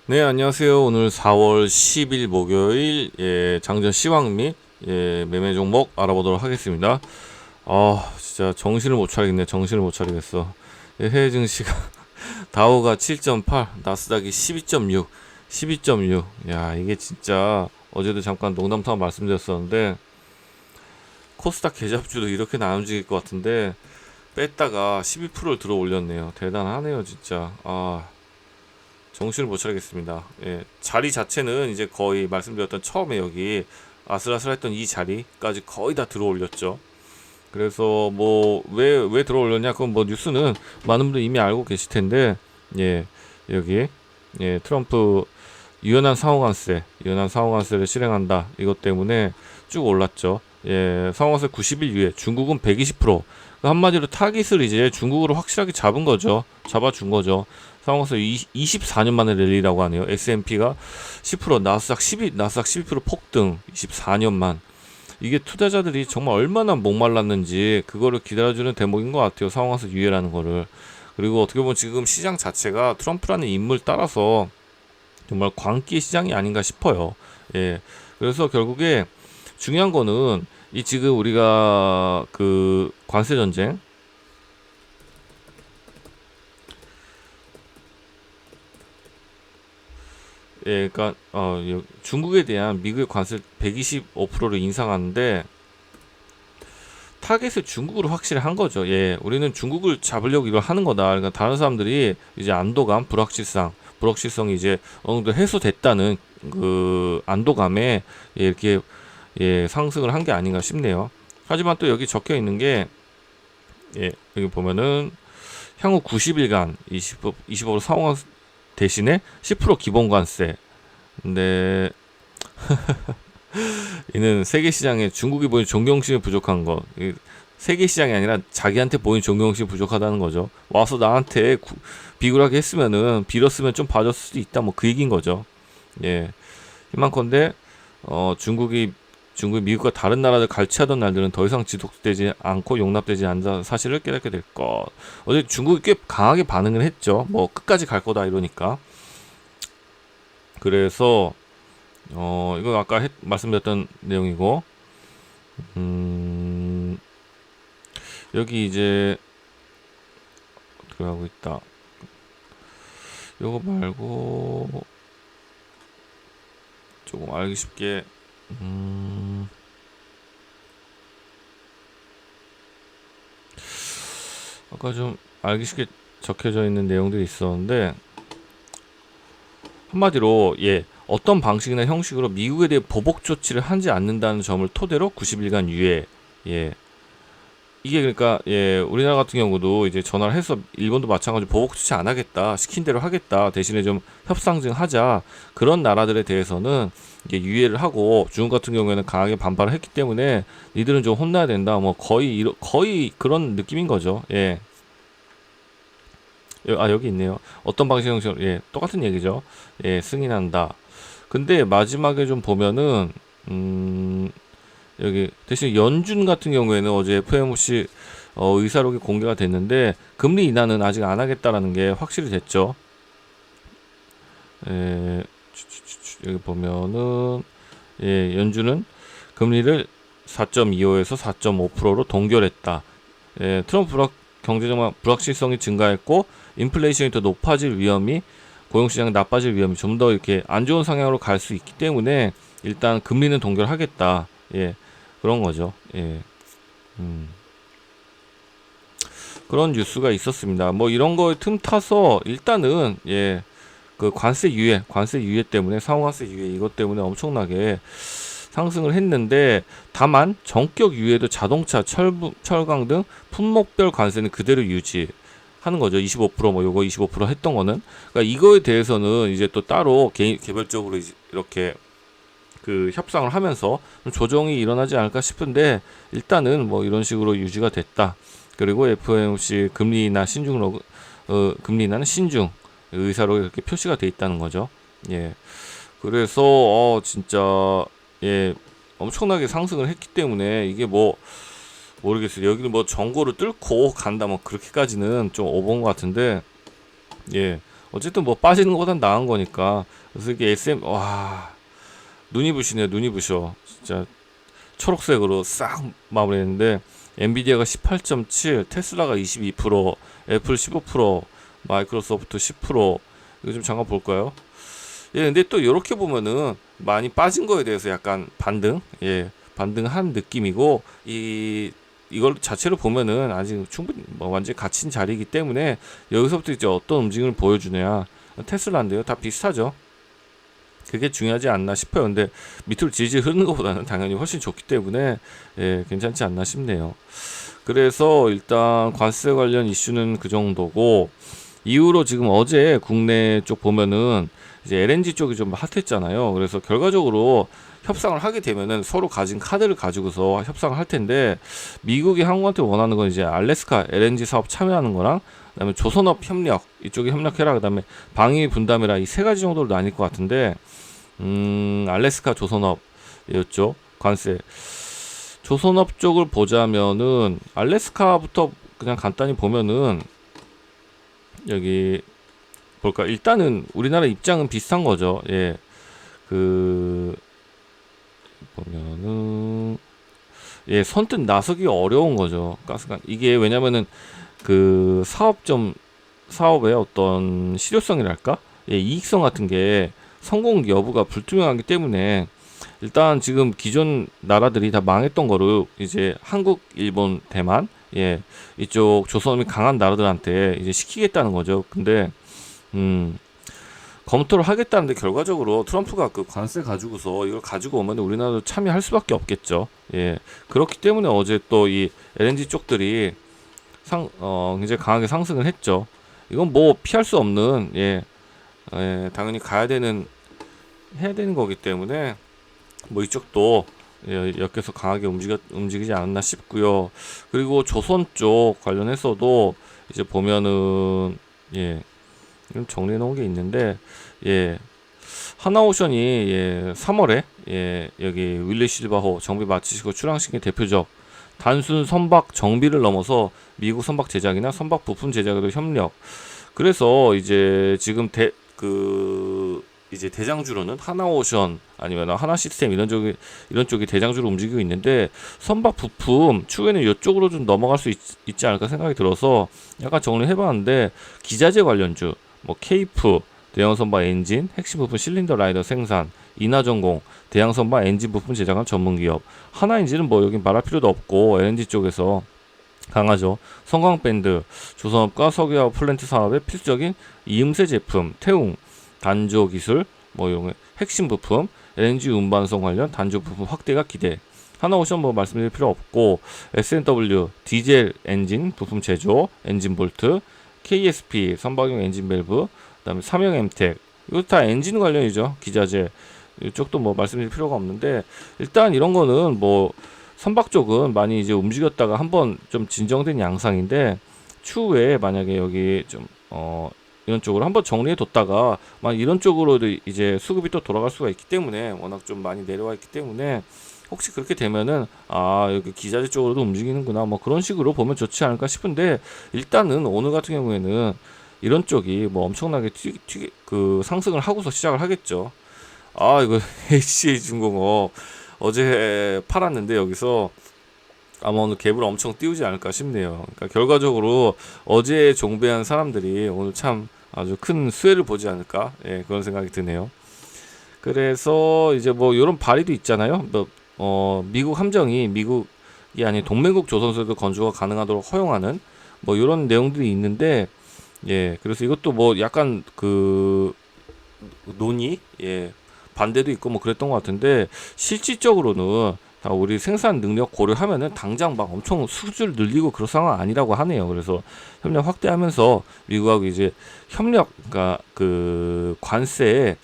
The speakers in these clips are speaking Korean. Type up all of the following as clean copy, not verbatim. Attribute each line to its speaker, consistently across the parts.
Speaker 1: 네, 안녕하세요. 오늘 4월 10일 목요일, 장전 시황 및, 매매 종목 알아보도록 하겠습니다. 진짜 정신을 못 차리겠네. 정신을 못 차리겠어. 해외 증시가, 다우가 7.8, 나스닥이 12.6, 12.6. 야, 이게 진짜, 어제도 잠깐 농담 삼아 말씀드렸었는데, 코스닥 계잡주도 이렇게 안 움직일 것 같은데, 뺐다가 12%를 들어 올렸네요. 대단하네요, 진짜. 정신을 못 차리겠습니다. 자리 자체는 이제 거의 말씀드렸던 처음에 여기 아슬아슬했던 이 자리까지 거의 다 들어 올렸죠. 그래서 뭐 왜 들어 올렸냐? 그건 뭐 뉴스는 많은 분들 이미 알고 계실 텐데, 예, 여기 트럼프 유연한 상호관세를 실행한다. 이것 때문에 쭉 올랐죠. 상호관세 90일 이후에 중국은 120%. 한마디로 타깃을 이제 중국으로 확실하게 잡은 거죠. 잡아준 거죠. 상호관세 24년 만에 랠리라고 하네요. S&P가 10%, 나스닥 12% 폭등. 24년만. 이게 투자자들이 정말 얼마나 목말랐는지 그거를 기다려주는 대목인 것 같아요. 상호관세 유예라는 거를. 그리고 어떻게 보면 지금 시장 자체가 트럼프라는 인물 따라서 정말 광기 시장이 아닌가 싶어요. 그래서 결국에 중요한 거는 이 지금 우리가 그 관세 전쟁, 그러니까 중국에 대한 미국의 관세 125%를 인상하는데 타겟을 중국으로 확실히 한 거죠. 우리는 중국을 잡으려고 이걸 하는 거다. 그러니까 다른 사람들이 이제 안도감, 불확실성이 이제 어느 정도 해소됐다는 그 안도감에 이렇게 상승을 한 게 아닌가 싶네요. 하지만 또 여기 적혀 있는 게 여기 보면은 향후 90일간 25% 상환 대신에 10% 기본관세. 근데 이는 세계 시장에 중국이 보인 존경심이 부족한 거. 세계 시장이 아니라 자기한테 보인 존경심이 부족하다는 거죠. 와서 나한테 비굴하게 했으면은 빌었으면 좀 봐줬을 수도 있다. 뭐 그 얘기인 거죠. 희망컨대 중국이 미국과 다른 나라들 갈취하던 날들은 더 이상 지속되지 않고 용납되지 않는 사실을 깨닫게 될 것. 어제 중국이 꽤 강하게 반응을 했죠. 뭐 끝까지 갈 거다 이러니까. 그래서 이거 아까 말씀드렸던 내용이고, 여기 이제 들어가고 있다. 요거 말고 조금 알기 쉽게, 아까 좀 알기 쉽게 적혀져 있는 내용들이 있었는데, 한마디로 어떤 방식이나 형식으로 미국에 대해 보복 조치를 하지 않는다는 점을 토대로 90일간 유예. 예. 이게 그러니까 우리나라 같은 경우도 이제 전화를 해서 일본도 마찬가지로 보복 조치 안 하겠다, 시킨 대로 하겠다, 대신에 좀 협상 좀 하자, 그런 나라들에 대해서는 이제 유예를 하고, 중국 같은 경우에는 강하게 반발을 했기 때문에 니들은 좀 혼나야 된다, 뭐 거의 그런 느낌인 거죠. 여기 있네요. 어떤 방식 형식으로, 똑같은 얘기죠. 승인한다. 근데 마지막에 좀 보면은, 여기 대신 연준 같은 경우에는 어제 FOMC 의사록이 공개가 됐는데, 금리 인하는 아직 안 하겠다라는 게 확실히 됐죠. 여기 보면은, 연준은 금리를 4.25에서 4.5%로 동결했다. 트럼프 경제적 불확실성이 증가했고, 인플레이션이 더 높아질 위험이, 고용시장이 나빠질 위험이 좀 더 이렇게 안 좋은 상향으로 갈 수 있기 때문에 일단 금리는 동결하겠다. 그런 거죠. 그런 뉴스가 있었습니다. 뭐 이런 거에 틈타서 일단은 그 관세 유예 때문에, 상호관세 유예 이것 때문에 엄청나게 상승을 했는데, 다만 전격 유예도 자동차, 철강 등 품목별 관세는 그대로 유지하는 거죠. 25%뭐 요거 25% 했던 거는. 그러니까 이거에 대해서는 이제 또 따로 개별적으로 이렇게 그 협상을 하면서 조정이 일어나지 않을까 싶은데, 일단은 뭐 이런 식으로 유지가 됐다. 그리고 FOMC 금리 인하는 신중 의사로 이렇게 표시가 돼 있다는 거죠. 그래서 진짜 엄청나게 상승을 했기 때문에, 이게 뭐 모르겠어요. 여기는 뭐 정고를 뚫고 간다 뭐 그렇게까지는 좀 오버인 것 같은데, 어쨌든 뭐 빠지는 것보단 나은 거니까. 그래서 이게 와, 눈이 부시네, 눈이 부셔. 진짜 초록색으로 싹 마무리했는데, 엔비디아가 18.7, 테슬라가 22%, 애플 15%, 마이크로소프트 10%. 이거 좀 잠깐 볼까요? 예, 근데 또 이렇게 보면은 많이 빠진 거에 대해서 약간 반등, 예, 반등한 느낌이고, 이걸 자체로 보면은 아직 충분히 뭐 완전히 갇힌 자리이기 때문에 여기서부터 이제 어떤 움직임을 보여주느냐. 테슬라인데요, 다 비슷하죠. 그게 중요하지 않나 싶어요. 근데 밑으로 질질 흐르는 것보다는 당연히 훨씬 좋기 때문에, 예, 괜찮지 않나 싶네요. 그래서 일단 관세 관련 이슈는 그 정도고, 이후로 지금 어제 국내 쪽 보면은 이제 LNG 쪽이 좀 핫했잖아요. 그래서 결과적으로 협상을 하게 되면은 서로 가진 카드를 가지고서 협상을 할 텐데, 미국이 한국한테 원하는 건 이제 알래스카 LNG 사업 참여하는 거랑, 그다음에 조선업 협력 이쪽에 협력해라, 그다음에 방위 분담해라, 이 세 가지 정도로 나뉠 것 같은데, 알래스카 조선업이었죠. 관세. 조선업 쪽을 보자면은 알래스카부터 그냥 간단히 보면은, 여기 볼까? 일단은 우리나라 입장은 비슷한 거죠. 예. 그 보면은, 예, 선뜻 나서기 어려운 거죠. 가스관 이게 왜냐면은 그 사업의 어떤 실효성이랄까? 예, 이익성 같은 게 성공 여부가 불투명하기 때문에, 일단 지금 기존 나라들이 다 망했던 거를 이제 한국, 일본, 대만, 예, 이쪽 조선이 강한 나라들한테 이제 시키겠다는 거죠. 근데 검토를 하겠다는데, 결과적으로 트럼프가 그 관세 가지고서 이걸 가지고 오면 우리나라도 참여할 수밖에 없겠죠. 예, 그렇기 때문에 어제 또 이 LNG 쪽들이 굉장히 강하게 상승을 했죠. 이건 뭐 피할 수 없는, 당연히 해야 되는 거기 때문에, 뭐 이쪽도, 예, 엮여서 강하게 움직이지 않았나 싶고요. 그리고 조선 쪽 관련해서도 이제 보면은, 예, 좀 정리해 놓은 게 있는데, 예, 하나오션이, 예, 3월에, 예, 여기 윌리 실바호 정비 마치시고 출항시킨 대표적 단순 선박 정비를 넘어서 미국 선박 제작이나 선박 부품 제작에도 협력. 그래서 이제 지금 이제 대장주로는 하나오션 아니면 하나시스템 이런 쪽이 대장주로 움직이고 있는데, 선박 부품 추후에는 이쪽으로 좀 넘어갈 수 있지 않을까 생각이 들어서 약간 정리해봤는데, 기자재 관련주, 뭐 케이프 대형 선박 엔진, 핵심 부품 실린더 라이더 생산, 인하전공, 대형 선박 엔진 부품 제작한 전문기업, 하나엔진은 뭐 여기 말할 필요도 없고 LNG 쪽에서 강하죠. 성광밴드, 조선업과 석유화학 플랜트 사업의 필수적인 이음새 제품, 태웅, 단조 기술, 뭐 이런 핵심 부품, LNG 운반성 관련 단조 부품 확대가 기대. 하나오션 뭐 말씀드릴 필요 없고, S&W 디젤 엔진 부품 제조, 엔진 볼트, KSP 선박용 엔진 밸브, 그다음에 삼형 엠텍, 이거 다 엔진 관련이죠. 기자재 이쪽도 뭐 말씀드릴 필요가 없는데, 일단 이런 거는 뭐 선박 쪽은 많이 이제 움직였다가 한번 좀 진정된 양상인데, 추후에 만약에 여기 좀 이런 쪽으로 한번 정리해 뒀다가 만 이런 쪽으로도 이제 수급이 또 돌아갈 수가 있기 때문에, 워낙 좀 많이 내려와 있기 때문에, 혹시 그렇게 되면은 여기 기자재 쪽으로도 움직이는구나, 뭐 그런 식으로 보면 좋지 않을까 싶은데, 일단은 오늘 같은 경우에는 이런 쪽이 뭐 엄청나게 상승을 하고서 시작을 하겠죠. 이거 HC중공업 어제 팔았는데 여기서 아마 오늘 갭을 엄청 띄우지 않을까 싶네요. 그러니까 결과적으로 어제 종배한 사람들이 오늘 참 아주 큰 수혜를 보지 않을까, 예, 그런 생각이 드네요. 그래서 이제 뭐 이런 발의도 있잖아요. 미국 함정이 미국이 아닌 동맹국 조선소에도 건조가 가능하도록 허용하는 뭐 이런 내용들이 있는데, 예, 그래서 이것도 뭐 약간 그 논의, 예, 반대도 있고 뭐 그랬던 것 같은데, 실질적으로는 다 우리 생산 능력 고려하면은 당장 막 엄청 수주를 늘리고 그런 상황 아니라고 하네요. 그래서 협력 확대하면서 미국하고 이제 그러니까 그 관세에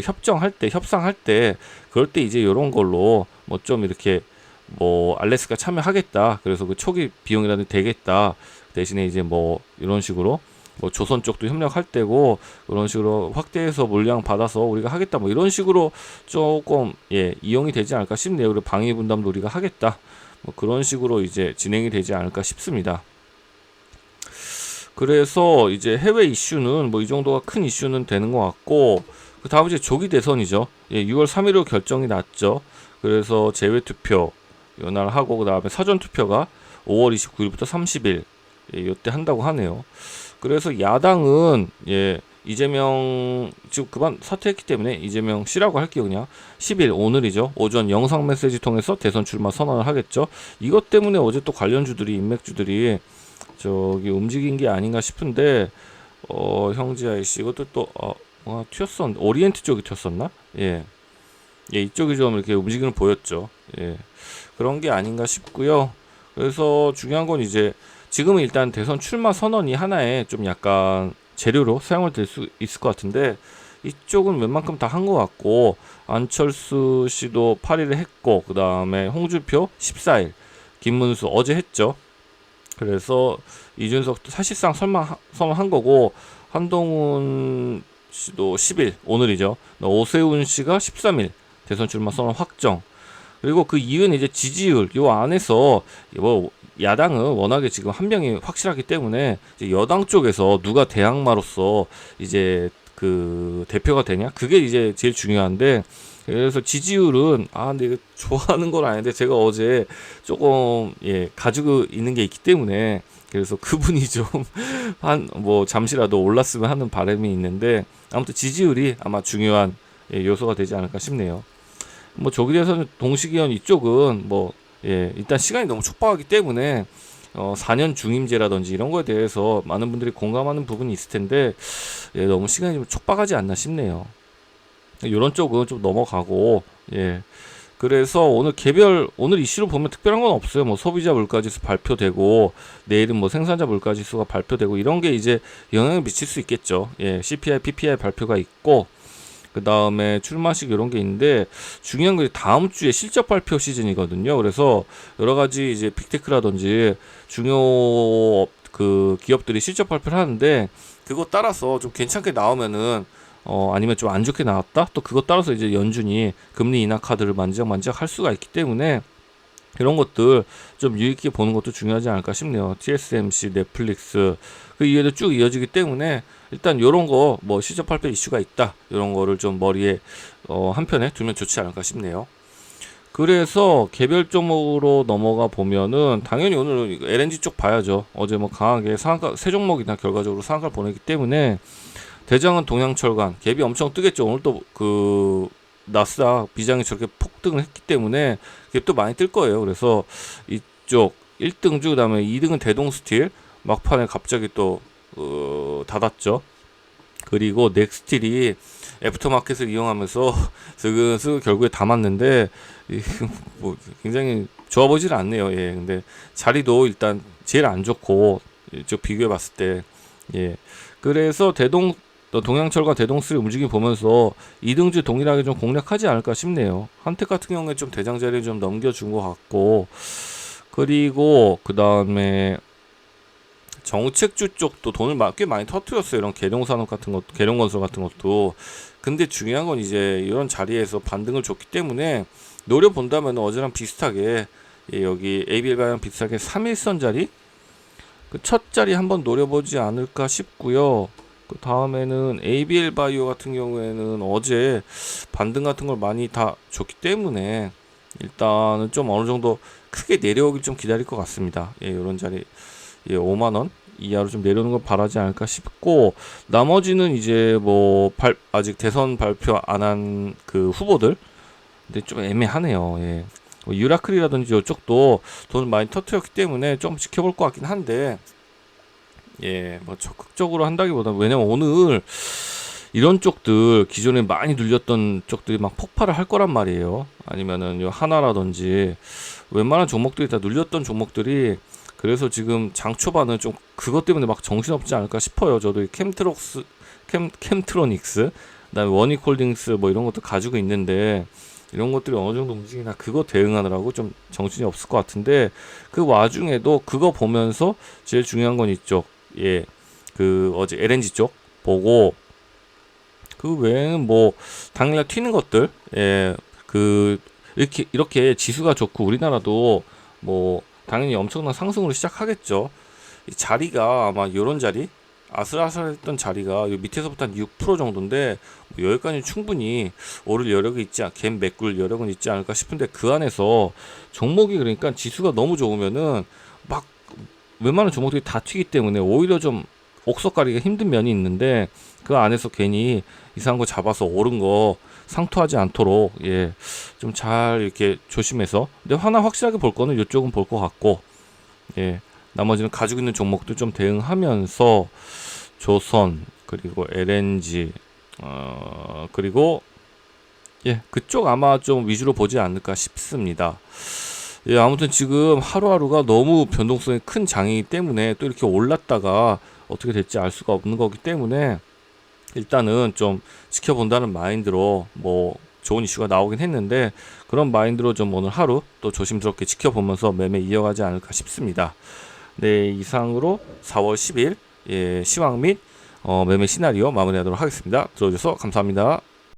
Speaker 1: 협정할 때, 협상할 때, 그럴 때 이제 이런 걸로 뭐 좀 이렇게 뭐 알래스카 참여하겠다, 그래서 그 초기 비용이라도 되겠다, 대신에 이제 뭐 이런 식으로 뭐 조선 쪽도 협력할 때고, 그런 식으로 확대해서 물량 받아서 우리가 하겠다, 뭐 이런 식으로 조금, 예, 이용이 되지 않을까 싶네요. 그리고 방위 분담도 우리가 하겠다, 뭐 그런 식으로 이제 진행이 되지 않을까 싶습니다. 그래서 이제 해외 이슈는 뭐 이 정도가 큰 이슈는 되는 것 같고, 그 다음 이제 조기 대선이죠. 예, 6월 3일로 결정이 났죠. 그래서 재외 투표 요날 하고, 그 다음에 사전 투표가 5월 29일부터 30일 예, 요때 한다고 하네요. 그래서 야당은 예, 이재명 지금 그만 사퇴했기 때문에 이재명 씨라고 할게요. 그냥 10일 오늘이죠. 오전 영상 메시지 통해서 대선 출마 선언을 하겠죠. 이것 때문에 어제 또 관련주들이 인맥주들이 저기 움직인 게 아닌가 싶은데, 형제 아이씨 이것도 또 튀었었는데 오리엔트 쪽이 튀었었나? 예. 예, 이쪽이 좀 이렇게 움직임을 보였죠. 예. 그런 게 아닌가 싶고요. 그래서 중요한 건 이제 지금은 일단 대선 출마 선언이 하나의 좀 약간 재료로 사용을 될 수 있을 것 같은데, 이쪽은 웬만큼 다 한 것 같고, 안철수 씨도 8일에 했고, 그 다음에 홍준표 14일, 김문수 어제 했죠. 그래서 이준석도 사실상 선언한 거고, 한동훈 씨도 10일 오늘이죠. 오세훈 씨가 13일 대선 출마 선언 확정. 그리고 그 이유는 이제 지지율 요 안에서 뭐 야당은 워낙에 지금 한 명이 확실하기 때문에 이제 여당 쪽에서 누가 대항마로서 이제 그 대표가 되냐, 그게 이제 제일 중요한데, 그래서 지지율은 근데 이거 좋아하는 건 아닌데 제가 어제 조금 가지고 있는 게 있기 때문에, 그래서 그분이 좀 한 뭐 잠시라도 올랐으면 하는 바람이 있는데, 아무튼 지지율이 아마 중요한 요소가 되지 않을까 싶네요. 뭐 조기대선 동식이원 이쪽은 뭐 일단 시간이 너무 촉박하기 때문에 4년 중임제라든지 이런 거에 대해서 많은 분들이 공감하는 부분이 있을 텐데, 너무 시간이 좀 촉박하지 않나 싶네요. 이런 쪽은 좀 넘어가고, 그래서 오늘 이슈를 보면 특별한 건 없어요. 뭐 소비자 물가지수 발표되고, 내일은 뭐 생산자 물가지수가 발표되고, 이런 게 이제 영향을 미칠 수 있겠죠. CPI, PPI 발표가 있고, 그 다음에 출마식 이런 게 있는데, 중요한 게 다음 주에 실적 발표 시즌이거든요. 그래서 여러 가지 이제 빅테크라든지 중요 그 기업들이 실적 발표를 하는데, 그거 따라서 좀 괜찮게 나오면은 아니면 좀 안 좋게 나왔다? 또 그것 따라서 이제 연준이 금리 인하 카드를 만지작 할 수가 있기 때문에, 이런 것들 좀 유익 있게 보는 것도 중요하지 않을까 싶네요. TSMC, 넷플릭스 그 이후에도 쭉 이어지기 때문에, 일단 요런 거 뭐 실적 발표 이슈가 있다, 이런 거를 좀 머리에 한편에 두면 좋지 않을까 싶네요. 그래서 개별 종목으로 넘어가 보면은 당연히 오늘 LNG 쪽 봐야죠. 어제 뭐 강하게 상한가 세 종목이나 결과적으로 상한가를 보내기 때문에, 대장은 동양철강 갭이 엄청 뜨겠죠. 오늘 또 그 나스닥 비장이 저렇게 폭등을 했기 때문에 갭도 많이 뜰 거예요. 그래서 이쪽 1등주, 그다음에 2등은 대동스틸 막판에 갑자기 또 닫았죠. 그리고 넥스틸이 애프터마켓을 이용하면서 슬슬 결국에 담았는데 뭐 굉장히 좋아 보질 않네요. 근데 자리도 일단 제일 안 좋고, 이쪽 비교해 봤을 때. 그래서 동양철과 대동스틸 움직임 보면서 2등주 동일하게 좀 공략하지 않을까 싶네요. 한택 같은 경우에 좀 대장 자리를 좀 넘겨준 것 같고, 그리고 그 다음에 정책주 쪽도 돈을 꽤 많이 터뜨렸어요. 이런 계룡산업 같은 것도, 계룡건설 같은 것도. 근데 중요한 건 이제 이런 자리에서 반등을 줬기 때문에 노려본다면 어제랑 비슷하게 여기 ABL바이오랑 비슷하게 3일선 자리, 그 첫 자리 한번 노려보지 않을까 싶고요. 그 다음에는 ABL바이오 같은 경우에는 어제 반등 같은 걸 많이 다 줬기 때문에 일단은 좀 어느 정도 크게 내려오길 좀 기다릴 것 같습니다. 이런 자리 5만원 이하로 좀 내려오는 걸 바라지 않을까 싶고, 나머지는 이제 뭐 아직 대선 발표 안 한 그 후보들, 근데 좀 애매하네요. 뭐 유라클이라든지 이쪽도 돈을 많이 터뜨렸기 때문에 좀 지켜볼 것 같긴 한데, 뭐 적극적으로 한다기보다, 왜냐면 오늘 이런 쪽들 기존에 많이 눌렸던 쪽들이 막 폭발을 할 거란 말이에요. 아니면은 요 하나라든지 웬만한 종목들이 다 눌렸던 종목들이, 그래서 지금 장 초반은 좀 그것 때문에 막 정신없지 않을까 싶어요. 저도 이 캠트로닉스, 그다음에 원익홀딩스 뭐 이런 것도 가지고 있는데, 이런 것들이 어느 정도 움직이나 그거 대응하느라고 좀 정신이 없을 것 같은데, 그 와중에도 그거 보면서 제일 중요한 건 이쪽 그 어제 LNG 쪽 보고, 그 외에는 뭐 당일날 튀는 것들, 그 이렇게 지수가 좋고 우리나라도 뭐 당연히 엄청난 상승으로 시작하겠죠. 이 자리가 아마 요런 자리, 아슬아슬했던 자리가 요 밑에서부터 한 6% 정도인데, 뭐 여기까지 충분히 오를 여력이 있지, 갭 메꿀 여력은 있지 않을까 싶은데, 그 안에서 종목이, 그러니까 지수가 너무 좋으면은 막 웬만한 종목들이 다 튀기 때문에 오히려 좀 옥석 가리기가 힘든 면이 있는데, 그 안에서 괜히 이상한 거 잡아서 오른 거 상투하지 않도록, 예, 좀 잘 이렇게 조심해서. 근데 하나 확실하게 볼 거는 이쪽은 볼 것 같고, 예, 나머지는 가지고 있는 종목도 좀 대응하면서 조선, 그리고 LNG, 그리고 예, 그쪽 아마 좀 위주로 보지 않을까 싶습니다. 예, 아무튼 지금 하루하루가 너무 변동성이 큰 장이기 때문에, 또 이렇게 올랐다가 어떻게 될지 알 수가 없는 거기 때문에, 일단은 좀 지켜본다는 마인드로, 뭐 좋은 이슈가 나오긴 했는데, 그런 마인드로 좀 오늘 하루 또 조심스럽게 지켜보면서 매매 이어가지 않을까 싶습니다. 네, 이상으로 4월 10일 예, 시황 및 매매 시나리오 마무리하도록 하겠습니다. 들어주셔서 감사합니다.